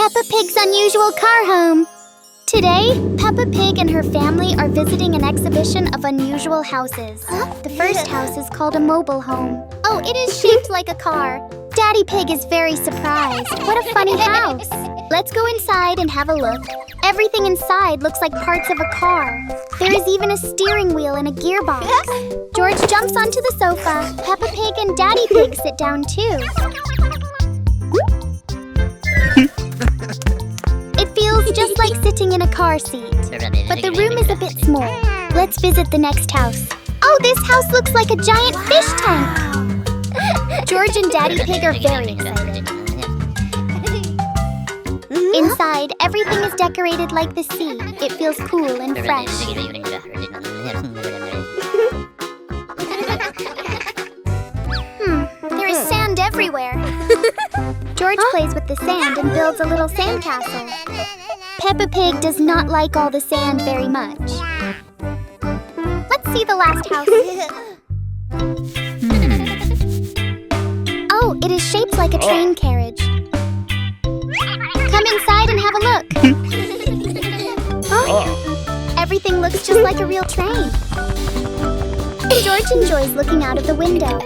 Peppa Pig's unusual car home. Today, Peppa Pig and her family are visiting an exhibition of unusual houses. The first house is called a mobile home. Oh, it is shaped like a car. Daddy Pig is very surprised. What a funny house. Let's go inside and have a look. Everything inside looks like parts of a car. There is even a steering wheel and a gearbox. George jumps onto the sofa. Peppa Pig and Daddy Pig sit down too. It feels just like sitting in a car seat. But the room is a bit small. Let's visit the next house. Oh, this house looks like a giant fish tank. George and Daddy Pig are very excited. Inside, everything is decorated like the sea. It feels cool and fresh. There is sand everywhere. George plays with the sand and builds a little sandcastle. Peppa Pig does not like all the sand very much. Let's see the last house. Oh, it is shaped like a train carriage. Come inside and have a look. Everything looks just like a real train. George enjoys looking out of the window.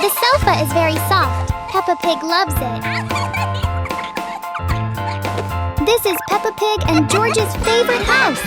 The sofa is very soft. Peppa Pig loves it. This is Peppa Pig and George's favorite house.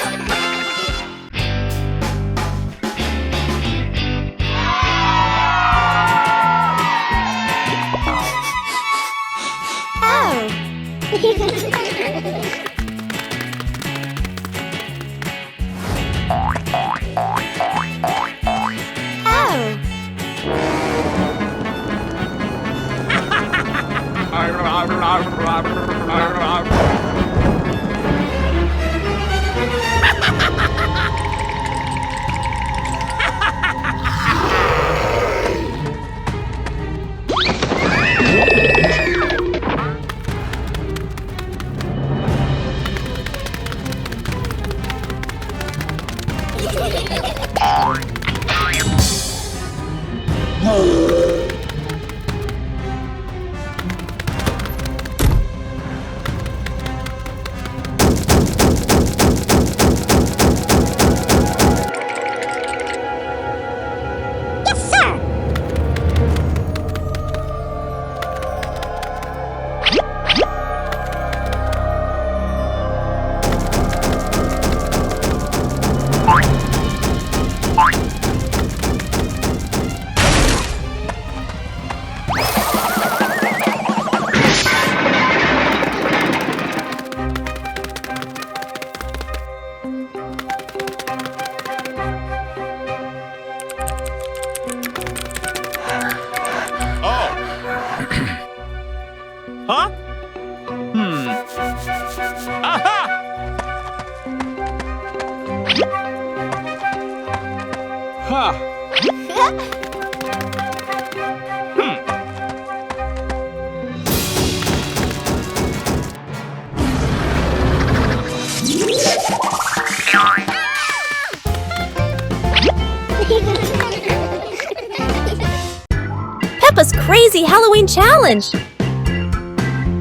Peppa's Crazy Halloween Challenge!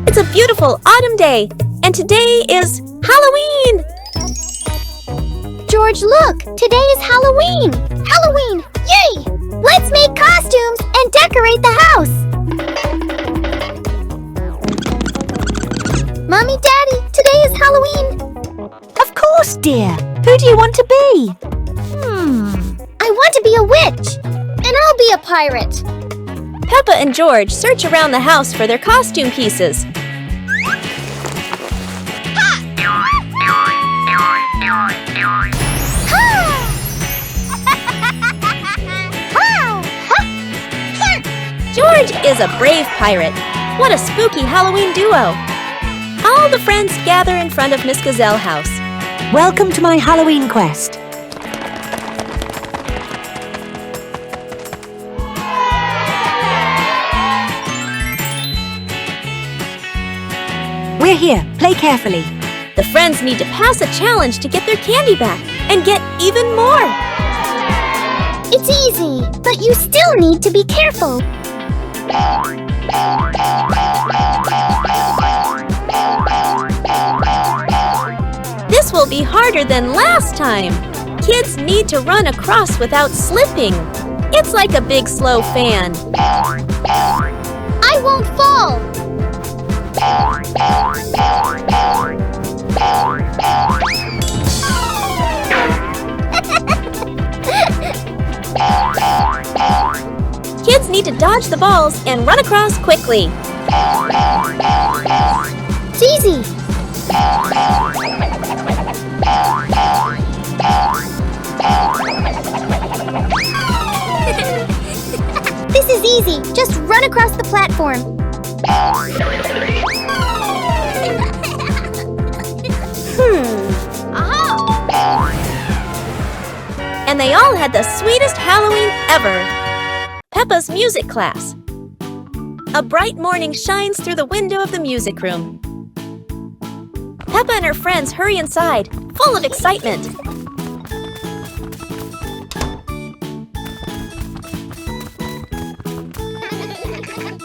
It's a beautiful autumn day, and today is Halloween! George, look! Today is Halloween! Halloween! Yay! Let's make costumes and decorate the house! Mommy, Daddy, today is Halloween! Of course, dear! Who do you want to be? I want to be a witch! And I'll be a pirate! Peppa and George search around the house for their costume pieces. George is a brave pirate. What a spooky Halloween duo! All the friends gather in front of Miss Gazelle house. Welcome to my Halloween quest. We're here. Play carefully. The friends need to pass a challenge to get their candy back and get even more. It's easy, but you still need to be careful. will be harder than last time. Kids need to run across without slipping. It's like a big slow fan. I won't fall! Kids need to dodge the balls and run across quickly. It's easy! This is easy! Just run across the platform! And they all had the sweetest Halloween ever. Peppa's music class. A bright morning shines through the window of the music room. Peppa and her friends hurry inside, full of excitement.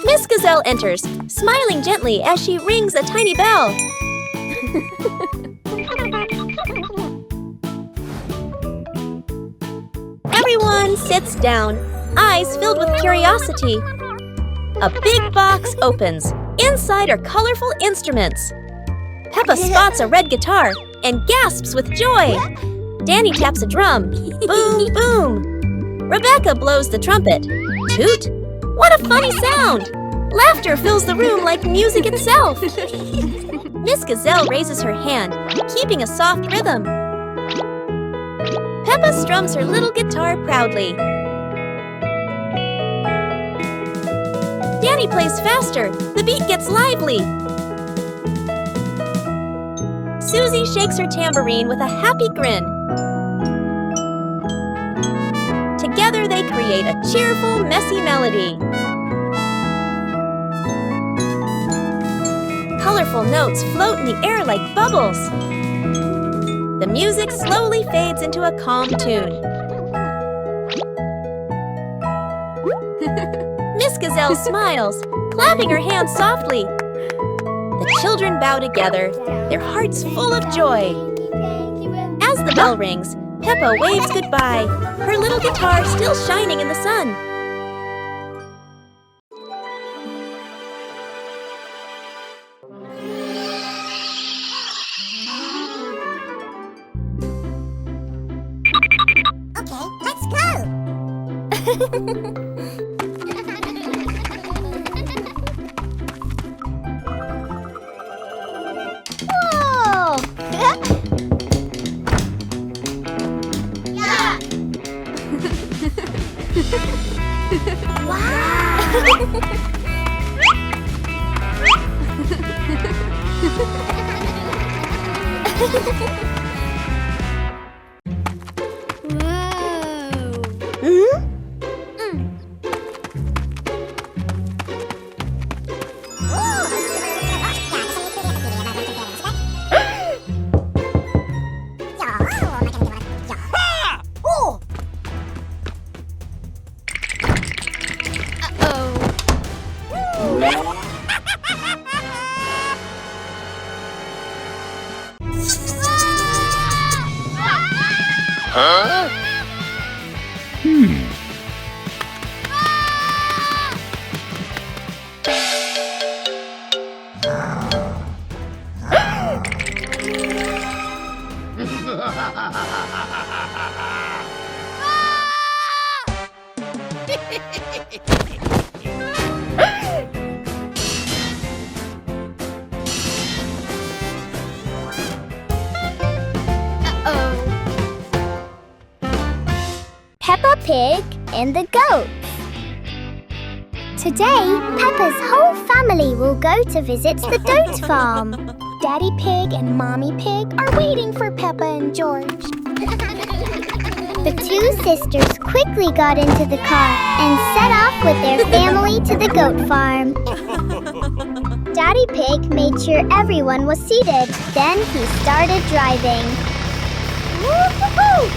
Miss Gazelle enters, smiling gently as she rings a tiny bell. Everyone sits down, eyes filled with curiosity. A big box opens. Inside are colorful instruments. Peppa spots a red guitar and gasps with joy. Danny taps a drum. Boom, boom. Rebecca blows the trumpet. Toot! What a funny sound! Laughter fills the room like music itself. Miss Gazelle raises her hand, keeping a soft rhythm. Peppa strums her little guitar proudly. Danny plays faster. The beat gets lively. Susie shakes her tambourine with a happy grin. Together they create a cheerful, messy melody. Colorful notes float in the air like bubbles. The music slowly fades into a calm tune. Miss Gazelle smiles, clapping her hands softly. The children bow together, their hearts full of joy. As the bell rings, Peppa waves goodbye, her little guitar still shining in the sun. Okay, let's go! Whoa! Yeah! Peppa Pig and the Goat. Today, Peppa's whole family will go to visit the goat farm. Daddy Pig and Mommy Pig are waiting for Peppa and George. The two sisters quickly got into the car and set off with their family to the goat farm. Daddy Pig made sure everyone was seated. Then he started driving. Woo-hoo-hoo!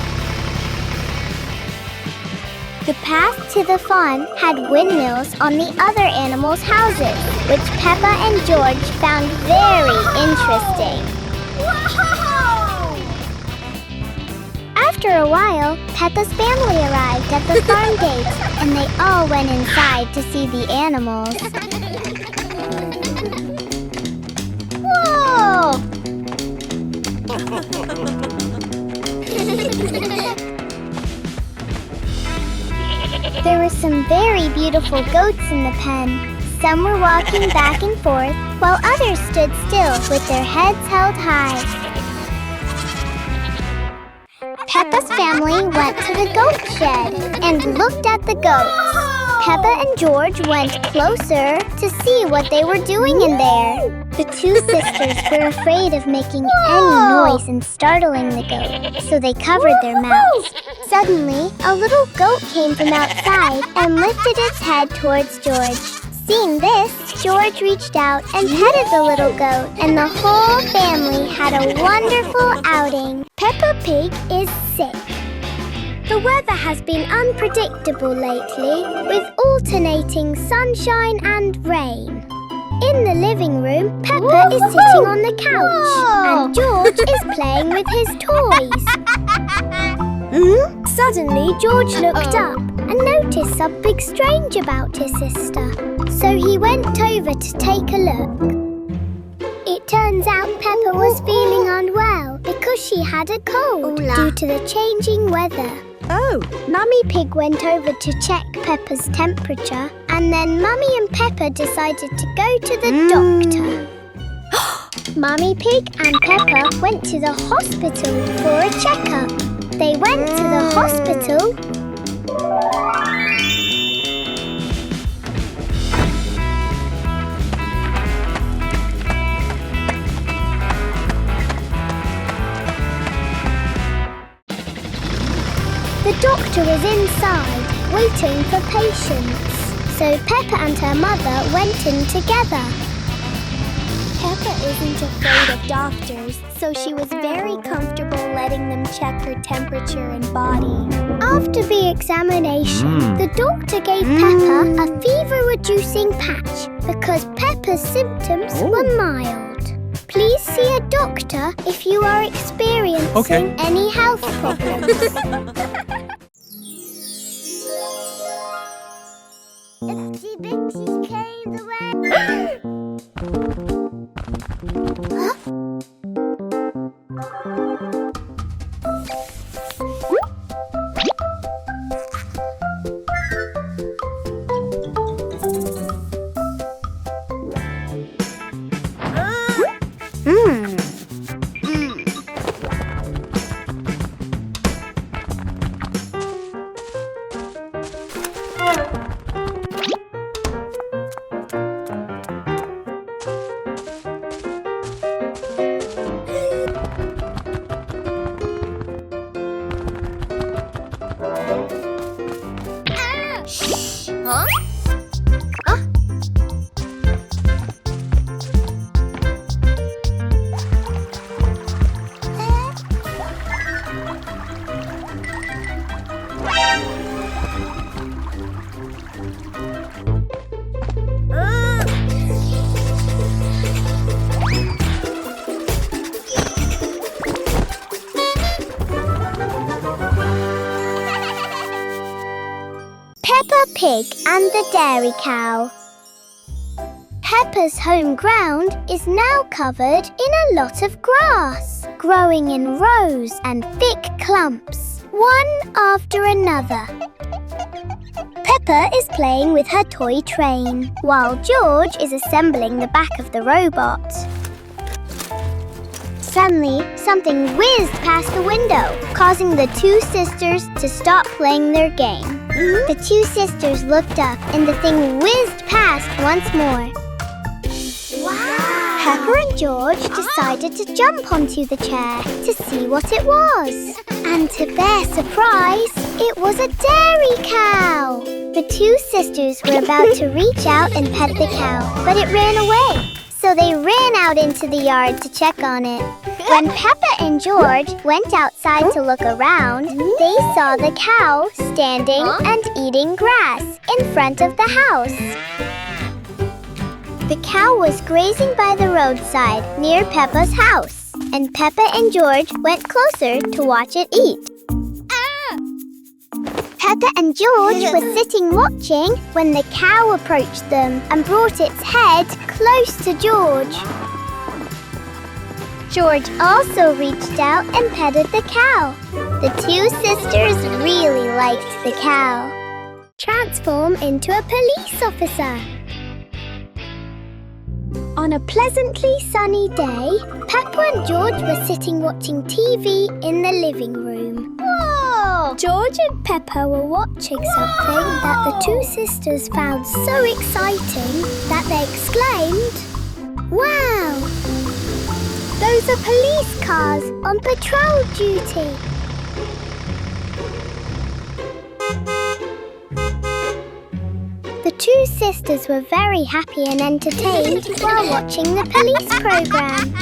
The path to the farm had windmills on the other animals' houses, which Peppa and George found very interesting. Wow! After a while, Peppa's family arrived at the farm gate, and they all went inside to see the animals. Whoa! There were some very beautiful goats in the pen. Some were walking back and forth, while others stood still with their heads held high. Peppa's family went to the goat shed and looked at the goats. Peppa and George went closer to see what they were doing in there. The two sisters were afraid of making any noise and startling the goat, so they covered their mouths. Suddenly, a little goat came from outside and lifted its head towards George. Seeing this, George reached out and petted the little goat, and the whole family had a wonderful outing. Peppa Pig is sick. The weather has been unpredictable lately, with alternating sunshine and rain. In the living room, Peppa is sitting on the couch, and George is playing with his toys. Suddenly, George looked up and noticed something strange about his sister. So he went over to take a look. It turns out Peppa was feeling unwell because she had a cold due to the changing weather. Oh, Mummy Pig went over to check Peppa's temperature, and then Mummy and Peppa decided to go to the doctor. Mummy Pig and Peppa went to the hospital for a checkup. They went to the hospital. The doctor was inside, waiting for patients. So Peppa and her mother went in together. Peppa isn't afraid of doctors, so she was very comfortable letting them check her temperature and body. After the examination, the doctor gave Peppa a fever-reducing patch because Peppa's symptoms were mild. Please see a doctor if you are experiencing any health problems. Itsy Bitsy came the way. Huh? Peppa Pig and the Dairy Cow. Peppa's home ground is now covered in a lot of grass, growing in rows and thick clumps, one after another. Peppa is playing with her toy train, while George is assembling the back of the robot. Suddenly, something whizzed past the window, causing the two sisters to stop playing their game. The two sisters looked up and the thing whizzed past once more. Wow! Peppa and George decided to jump onto the chair to see what it was. And to their surprise, it was a dairy cow. The two sisters were about to reach out and pet the cow, but it ran away. So they ran out into the yard to check on it. When Peppa and George went outside to look around, they saw the cow standing and eating grass in front of the house. The cow was grazing by the roadside near Peppa's house, and Peppa and George went closer to watch it eat. Peppa and George were sitting watching when the cow approached them and brought its head close to George. George also reached out and petted the cow. The two sisters really liked the cow. Transform into a police officer. On a pleasantly sunny day, Peppa and George were sitting watching TV in the living room. Whoa! George and Peppa were watching something that the two sisters found so exciting that they exclaimed, "Wow! Those are police cars on patrol duty." The two sisters were very happy and entertained while watching the police program.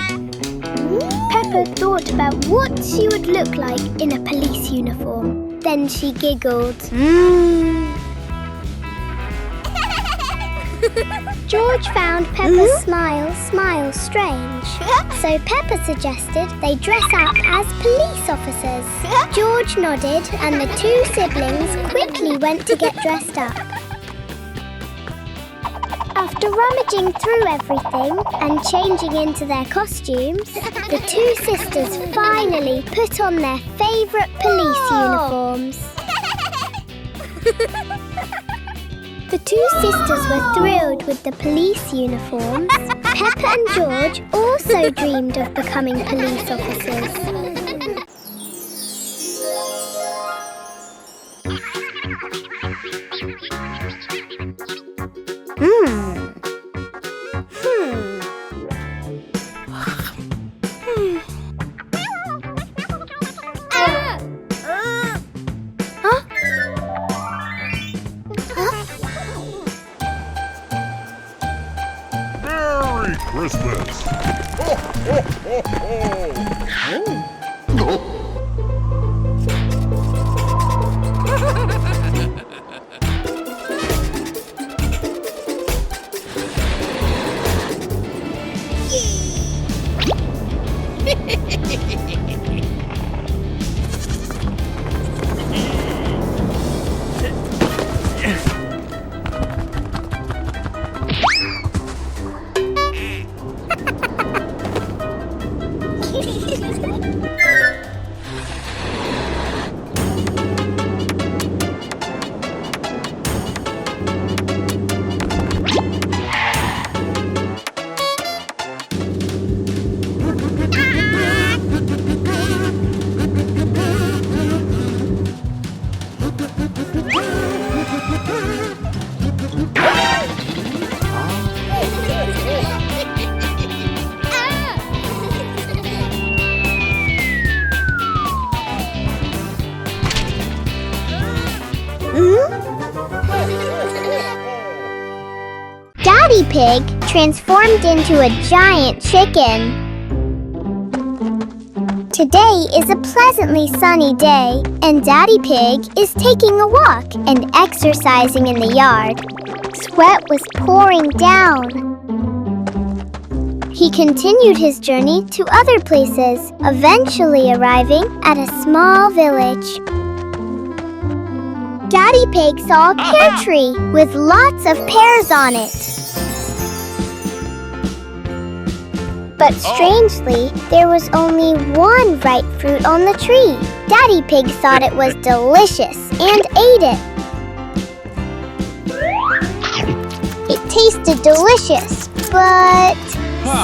Peppa thought about what she would look like in a police uniform. Then she giggled. George found Peppa's smile strange. So Peppa suggested they dress up as police officers. George nodded and the two siblings quickly went to get dressed up. After rummaging through everything and changing into their costumes, the two sisters finally put on their favourite police uniforms. The two sisters were thrilled with the police uniforms. Peppa and George also dreamed of becoming police officers. Merry Christmas! Ho, ho, ho, ho. Daddy Pig transformed into a giant chicken. Today is a pleasantly sunny day, and Daddy Pig is taking a walk and exercising in the yard. Sweat was pouring down. He continued his journey to other places, eventually arriving at a small village. Daddy Pig saw a pear tree with lots of pears on it. But strangely, there was only one ripe fruit on the tree. Daddy Pig thought it was delicious and ate it. It tasted delicious, but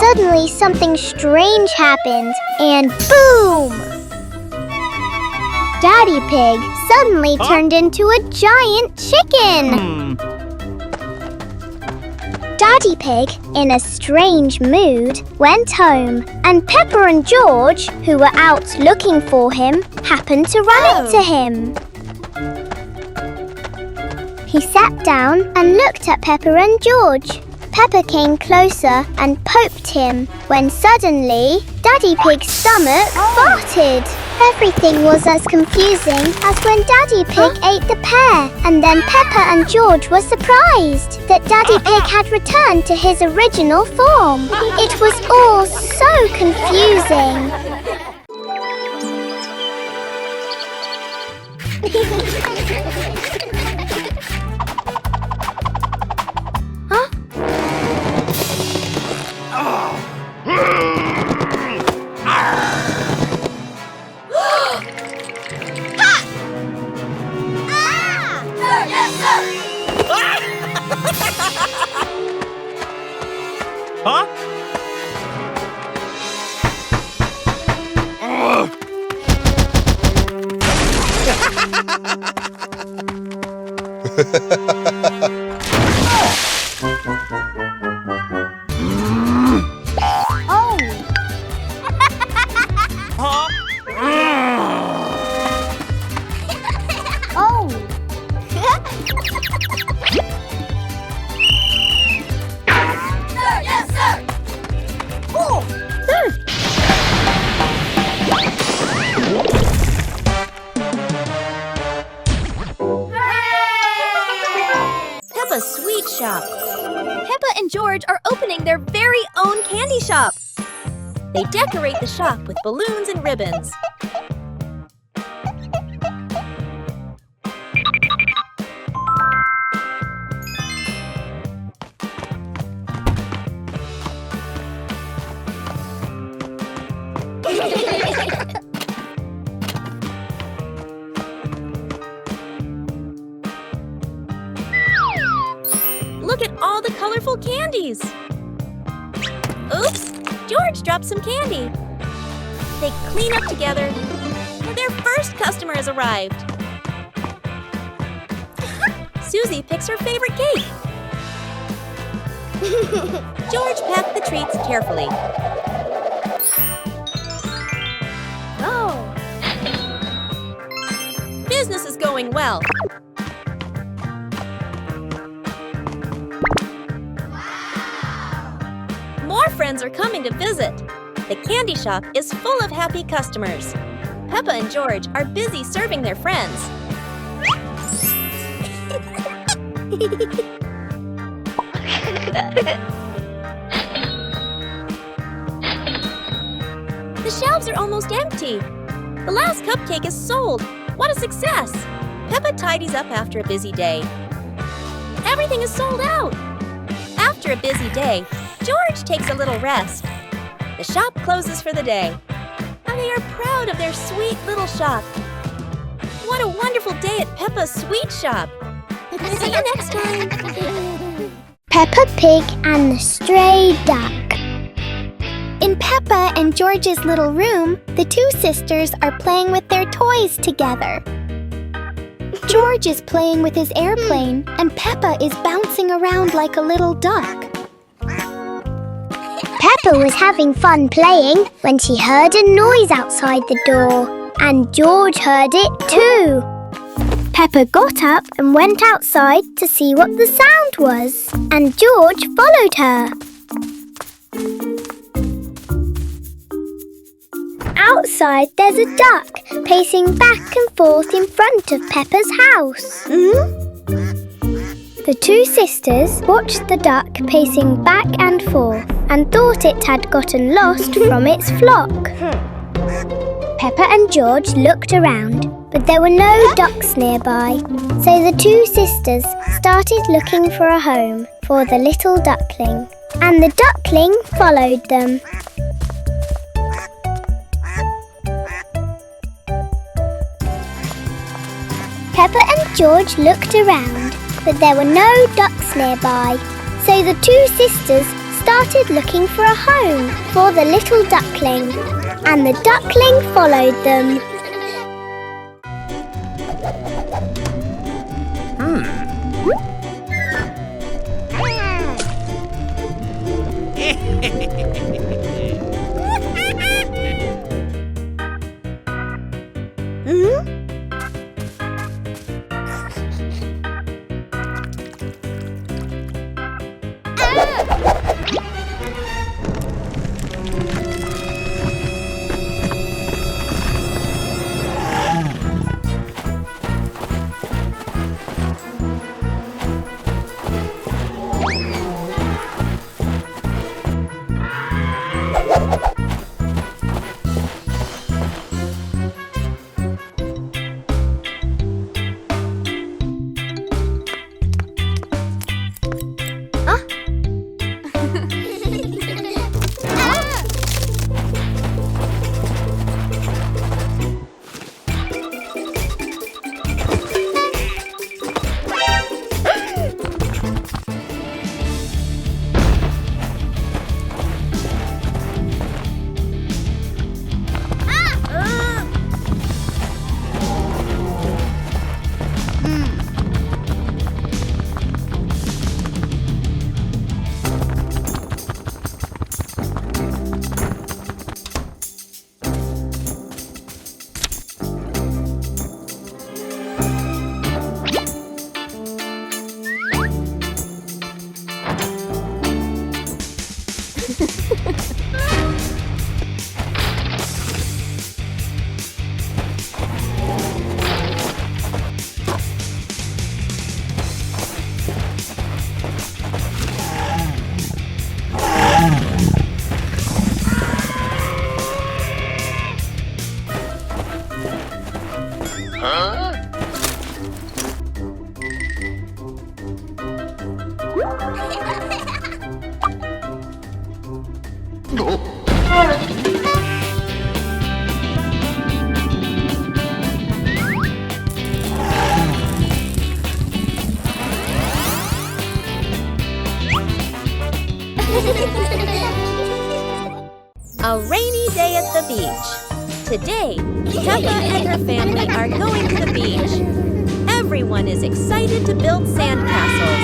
suddenly something strange happened, and boom! Daddy Pig suddenly turned into a giant chicken. Daddy Pig, in a strange mood, went home, and Peppa and George, who were out looking for him, happened to run into him. He sat down and looked at Peppa and George. Peppa came closer and poked him, when suddenly, Daddy Pig's stomach farted. Everything was as confusing as when Daddy Pig ate the pear, and then Peppa and George were surprised that Daddy Pig had returned to his original form. It was all so confusing. Huh? Oh! Huh? Oh! Sir, yes, sir! Oh! Sir! Peppa's Sweet Shop. Peppa and George are opening their very own candy shop. They decorate the shop with balloons and ribbons. Look at all the colorful candies. Oops, George dropped some candy. They clean up together, and their first customer has arrived. Susie picks her favorite cake. George packed the treats carefully. Oh! Business is going well. More friends are coming to visit. The candy shop is full of happy customers. Peppa and George are busy serving their friends. The shelves are almost empty. The last cupcake is sold. What a success! Peppa tidies up after a busy day. Everything is sold out. After a busy day, George takes a little rest. The shop closes for the day. And they are proud of their sweet little shop. What a wonderful day at Peppa's Sweet Shop. See you next time. Peppa Pig and the Stray Duck. In Peppa and George's little room, the two sisters are playing with their toys together. George is playing with his airplane, and Peppa is bouncing around like a little duck. Peppa was having fun playing when she heard a noise outside the door, and George heard it too. Peppa got up and went outside to see what the sound was, and George followed her. Outside there's a duck pacing back and forth in front of Peppa's house. The two sisters watched the duck pacing back and forth and thought it had gotten lost from its flock. Peppa and George looked around, but there were no ducks nearby, so the two sisters started looking for a home for the little duckling, and the duckling followed them. Peppa and George looked around, but there were no ducks nearby, so the two sisters started looking for a home for the little duckling, and the duckling followed them. A rainy day at the beach. Today, Peppa and her family are going to the beach. Everyone is excited to build sandcastles.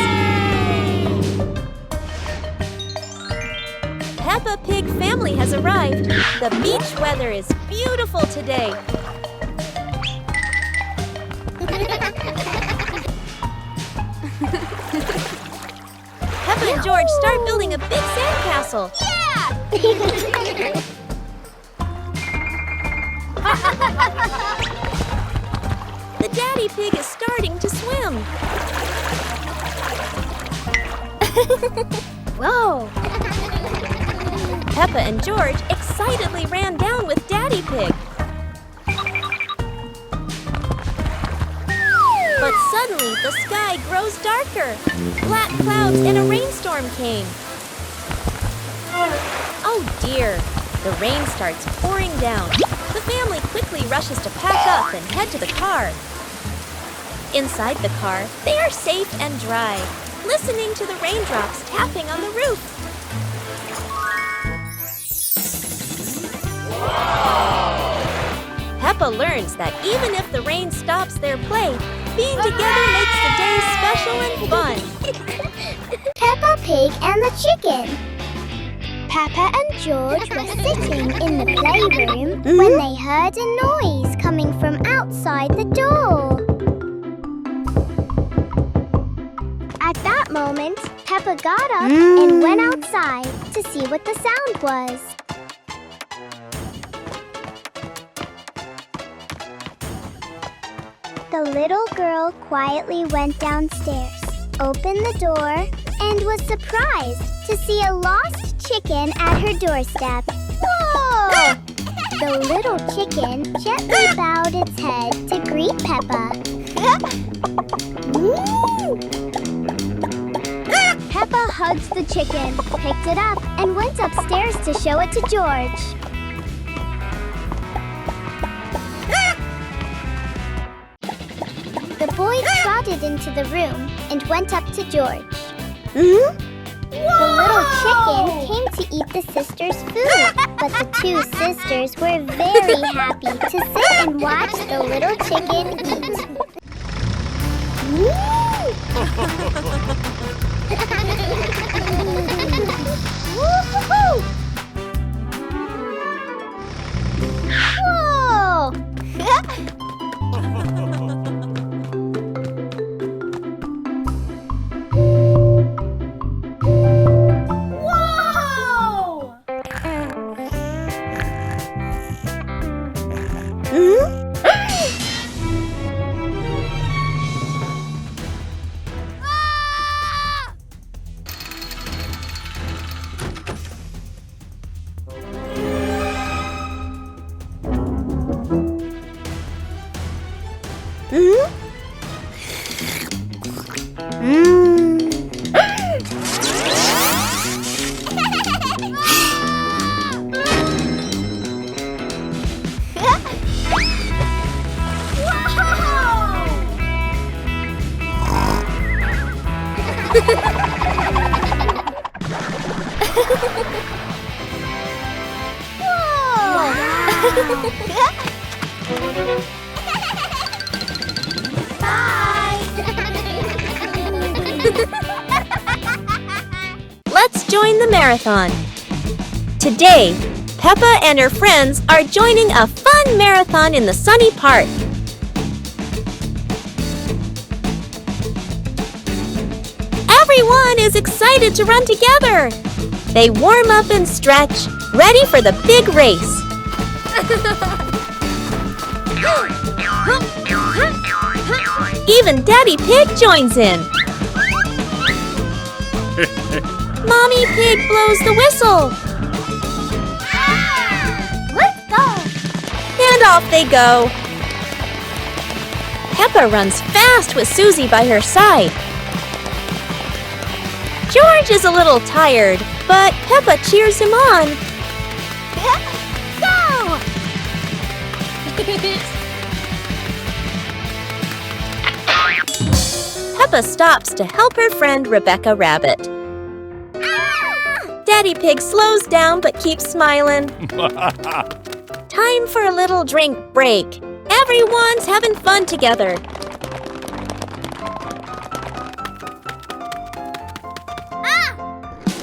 Peppa Pig family has arrived. The beach weather is beautiful today. Peppa and George start building a big sandcastle. The daddy pig is starting to swim. Whoa! Peppa and George excitedly ran down with Daddy Pig. But suddenly the sky grows darker. Black clouds and a rainstorm came. Oh dear, the rain starts pouring down. The family quickly rushes to pack up and head to the car. Inside the car, they are safe and dry, listening to the raindrops tapping on the roof. Peppa learns that even if the rain stops their play, being together makes the day special and fun. Peppa Pig and the chicken. Peppa and George were sitting in the playroom when they heard a noise coming from outside the door. At that moment, Peppa got up and went outside to see what the sound was. The little girl quietly went downstairs, opened the door, and was surprised to see a lost chicken at her doorstep. Whoa! The little chicken gently bowed its head to greet Peppa. Peppa hugged the chicken, picked it up, and went upstairs to show it to George. The boy trotted into the room and went up to George. The little chicken came to eat the sisters' food, but the two sisters were very happy to sit and watch the little chicken eat. Woo-hoo-hoo! Whoa! Let's join the marathon. Today, Peppa and her friends are joining a fun marathon in the sunny park. Everyone is excited to run together. They warm up and stretch, ready for the big race. Even Daddy Pig joins in. Mommy Pig blows the whistle. Let's go! And off they go. Peppa runs fast with Susie by her side. George is a little tired, but Peppa cheers him on. Go! Peppa stops to help her friend Rebecca Rabbit. Daddy Pig slows down but keeps smiling. Time for a little drink break. Everyone's having fun together.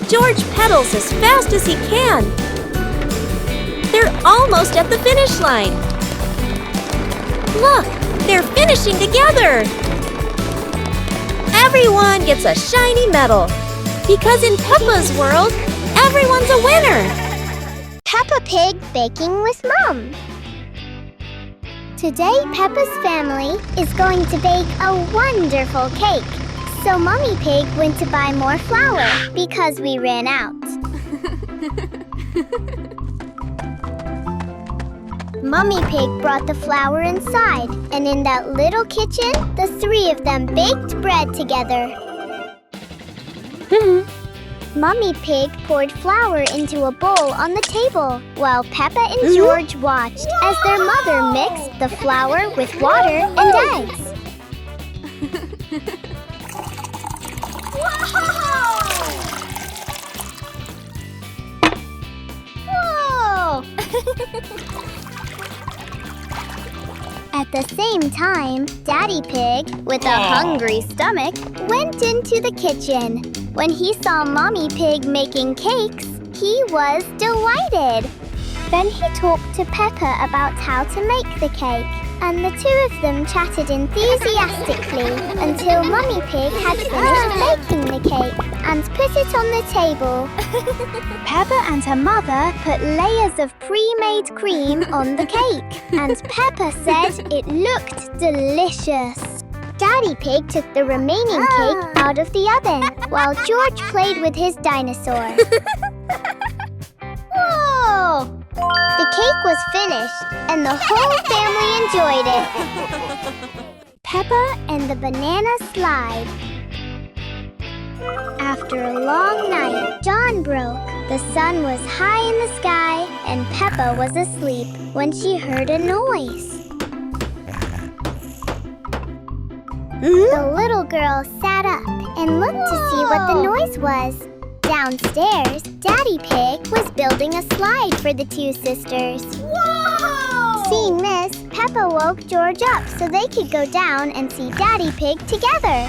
George pedals as fast as he can. They're almost at the finish line. Look, they're finishing together. Everyone gets a shiny medal. Because in Peppa's world, everyone's a winner. Peppa Pig baking with Mom. Today, Peppa's family is going to bake a wonderful cake. So Mummy Pig went to buy more flour because we ran out. Mummy Pig brought the flour inside, and in that little kitchen, the three of them baked bread together. Mummy Pig poured flour into a bowl on the table, while Peppa and George watched as their mother mixed the flour with water and eggs. Whoa! At the same time, Daddy Pig, with a hungry stomach, went into the kitchen. When he saw Mommy Pig making cakes, he was delighted. Then he talked to Peppa about how to make the cake, and the two of them chatted enthusiastically until Mummy Pig had finished baking the cake and put it on the table. Peppa and her mother put layers of pre-made cream on the cake, and Peppa said it looked delicious. Daddy Pig took the remaining cake out of the oven, while George played with his dinosaur. Whoa! The cake was finished, and the whole family enjoyed it. Peppa and the banana slide. After a long night, dawn broke. The sun was high in the sky, and Peppa was asleep when she heard a noise. The little girl sat up and looked to see what the noise was. Downstairs, Daddy Pig was building a slide for the two sisters. Whoa! Seeing this, Peppa woke George up so they could go down and see Daddy Pig together.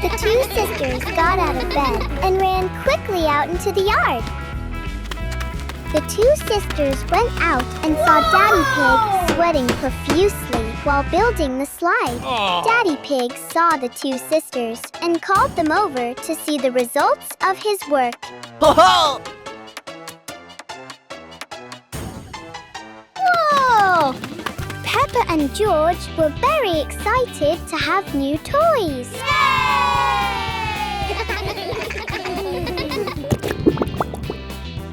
The two sisters got out of bed and ran quickly out into the yard. The two sisters went out and saw Daddy Pig sweating profusely while building the slide. Daddy Pig saw the two sisters and called them over to see the results of his work. Whoa! Peppa and George were very excited to have new toys.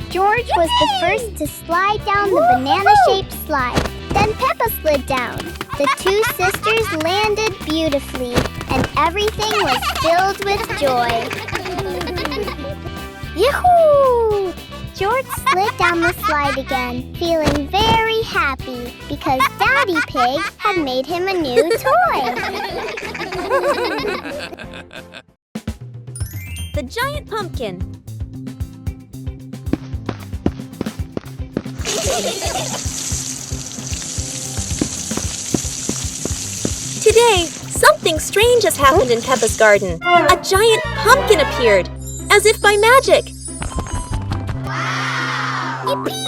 George was the first to slide down the banana-shaped slide. Then Peppa slid down. The two sisters landed beautifully, and everything was filled with joy. Yoo-hoo! George slid down the slide again, feeling very happy because Daddy Pig had made him a new toy. The giant pumpkin. Today, something strange has happened in Peppa's garden. A giant pumpkin appeared, as if by magic. Yippee!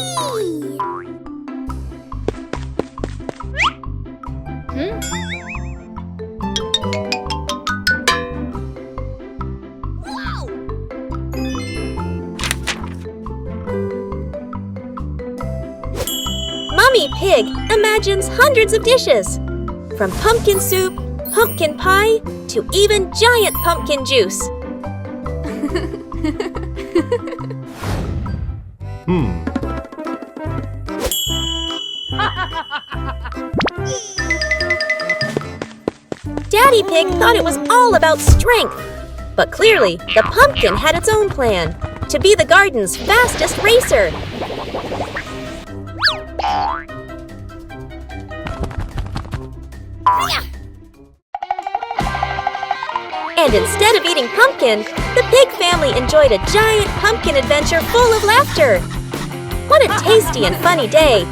Mummy Pig imagines hundreds of dishes, from pumpkin soup, pumpkin pie, to even giant pumpkin juice. Daddy Pig thought it was all about strength, but clearly the pumpkin had its own plan, to be the garden's fastest racer. And instead of eating pumpkin, the pig family enjoyed a giant pumpkin adventure full of laughter. What a tasty and funny day!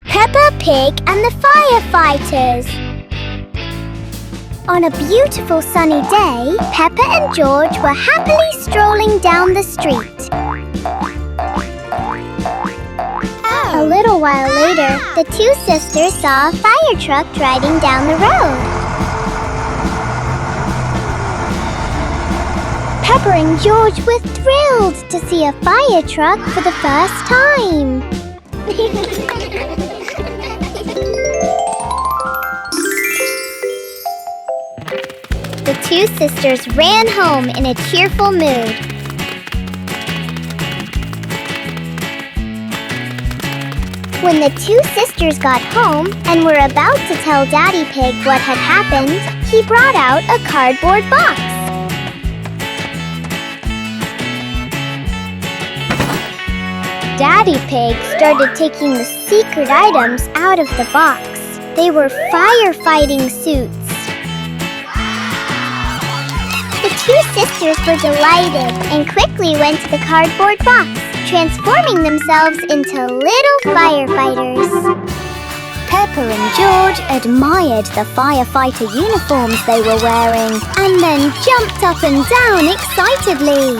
Peppa Pig and the Firefighters. On a beautiful sunny day, Peppa and George were happily strolling down the street. A little while later, the two sisters saw a fire truck driving down the road. Peppa and George were thrilled to see a fire truck for the first time. The two sisters ran home in a cheerful mood. When the two sisters got home and were about to tell Daddy Pig what had happened, he brought out a cardboard box. Daddy Pig started taking the secret items out of the box. They were firefighting suits. The two sisters were delighted and quickly went to the cardboard box, transforming themselves into little firefighters. Peppa and George admired the firefighter uniforms they were wearing and then jumped up and down excitedly.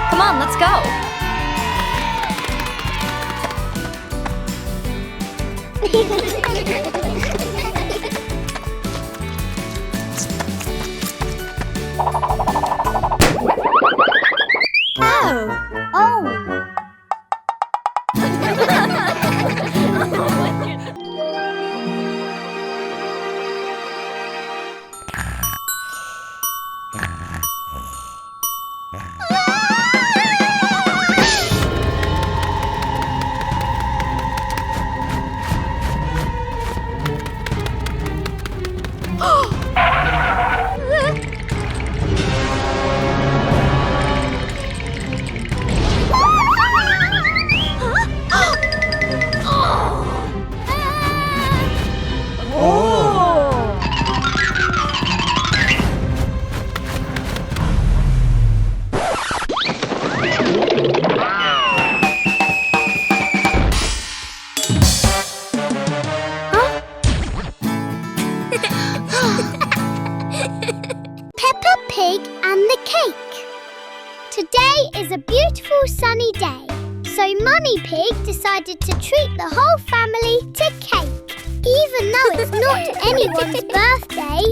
Come on, let's go. Today is a beautiful sunny day, so Mummy Pig decided to treat the whole family to cake, even though it's not anyone's birthday.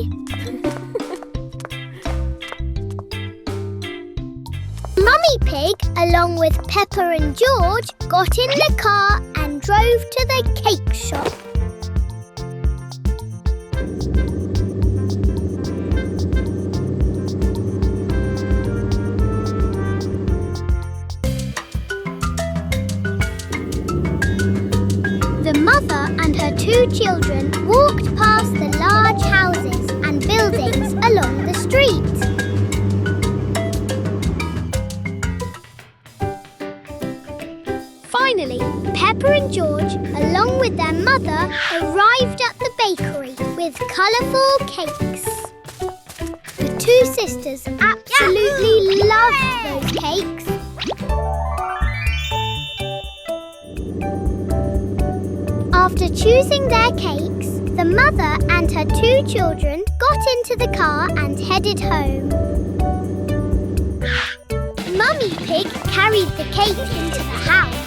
Mummy Pig, along with Peppa and George, got in the car and drove to the cake shop. The mother and her 2 children walked past the large houses and buildings along the street. Finally, Peppa and George, along with their mother, arrived at the bakery with colourful cakes. The 2 sisters absolutely loved those cakes. After choosing their cakes, the mother and her 2 children got into the car and headed home. Mummy Pig carried the cake into the house,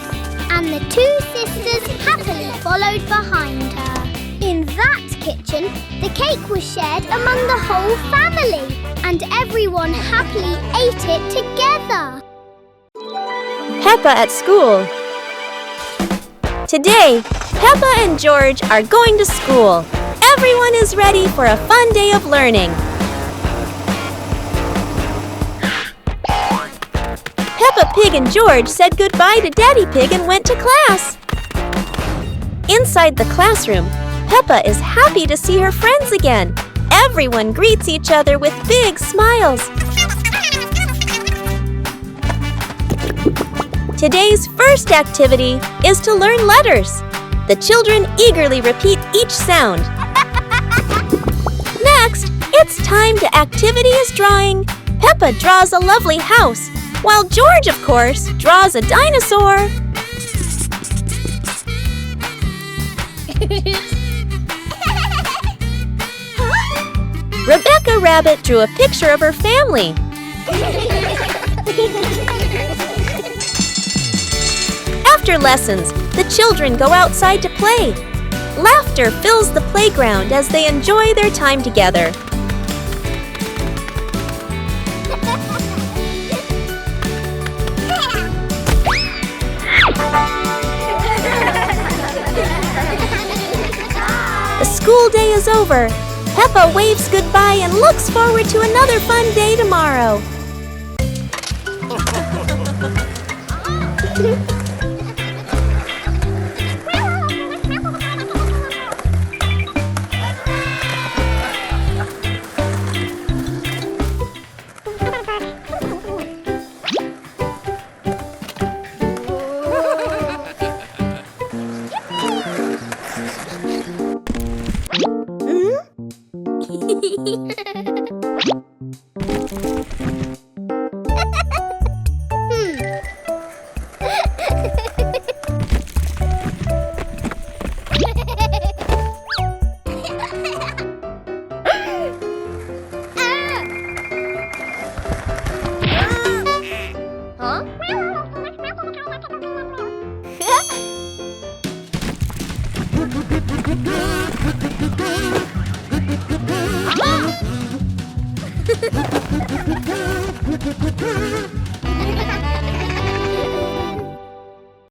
and the 2 sisters happily followed behind her. In that kitchen, the cake was shared among the whole family, and everyone happily ate it together. Peppa at school. Today, Peppa and George are going to school. Everyone is ready for a fun day of learning. Peppa Pig and George said goodbye to Daddy Pig and went to class. Inside the classroom, Peppa is happy to see her friends again. Everyone greets each other with big smiles. Today's first activity is to learn letters. The children eagerly repeat each sound. Next, it's time to activities drawing. Peppa draws a lovely house, while George, of course, draws a dinosaur. Rebecca Rabbit drew a picture of her family. After lessons, the children go outside to play. Laughter fills the playground as they enjoy their time together. The school day is over. Peppa waves goodbye and looks forward to another fun day tomorrow.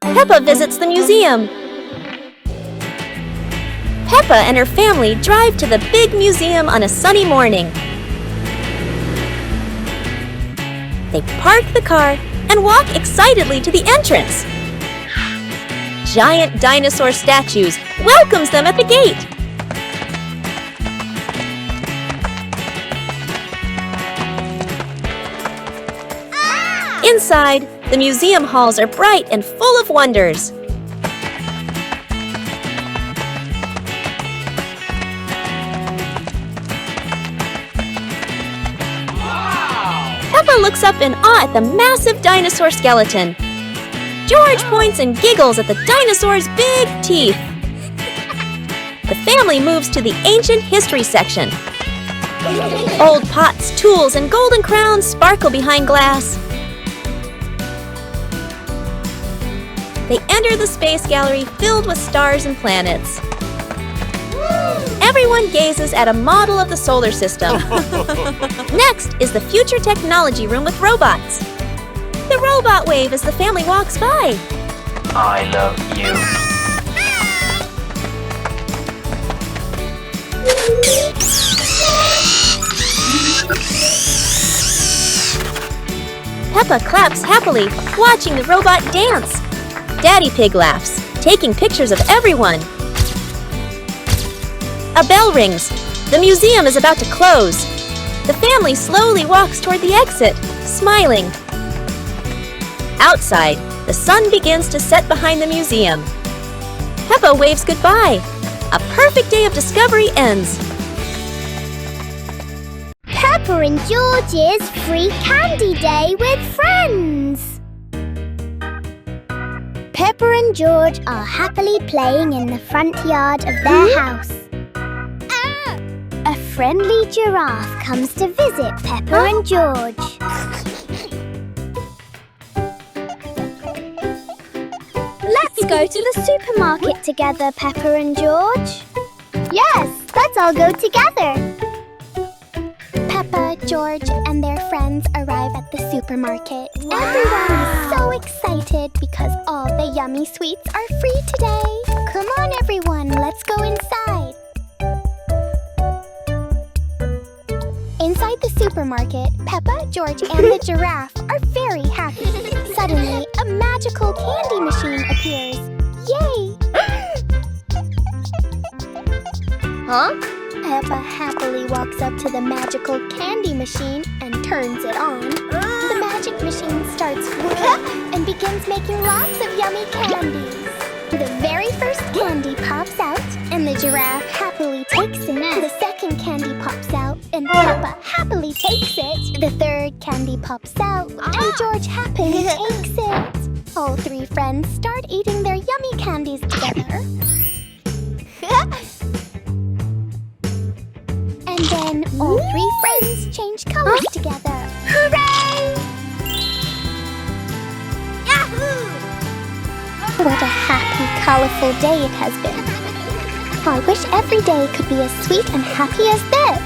Peppa visits the museum. Peppa and her family drive to the big museum on a sunny morning. They park the car and walk excitedly to the entrance. Giant dinosaur statues welcomes them at the gate. Inside, the museum halls are bright and full of wonders. Peppa looks up in awe at the massive dinosaur skeleton. George points and giggles at the dinosaur's big teeth. The family moves to the ancient history section. Old pots, tools, and golden crowns sparkle behind glass. They enter the space gallery filled with stars and planets. Everyone gazes at a model of the solar system. Next is the future technology room with robots. The robot wave as the family walks by. I love you. Peppa claps happily, watching the robot dance. Daddy Pig laughs, taking pictures of everyone. A bell rings. The museum is about to close. The family slowly walks toward the exit, smiling. Outside, the sun begins to set behind the museum. Peppa waves goodbye. A perfect day of discovery ends. Peppa and George's free candy day with friends. Peppa and George are happily playing in the front yard of their house. A friendly giraffe comes to visit Peppa and George. Let's go to the supermarket together, Peppa and George. Yes, let's all go together. Peppa, George, and their friends arrive at the supermarket. Everyone is so excited because all the yummy sweets are free today. Come on, everyone, let's go inside. Inside the supermarket, Peppa, George, and the giraffe are very happy. Suddenly, a magical candy machine appears. Yay! Huh? Peppa happily walks up to the magical candy machine and turns it on. The magic machine starts working and begins making lots of yummy candies. The very first candy pops out, and the giraffe happily takes it. The second candy pops out, and Peppa happily takes it. The third candy pops out, and George happily takes it. All three friends start eating their yummy candies together. And then all three friends change colors together. Hooray! Yahoo! What a happy, colorful day it has been. I wish every day could be as sweet and happy as this.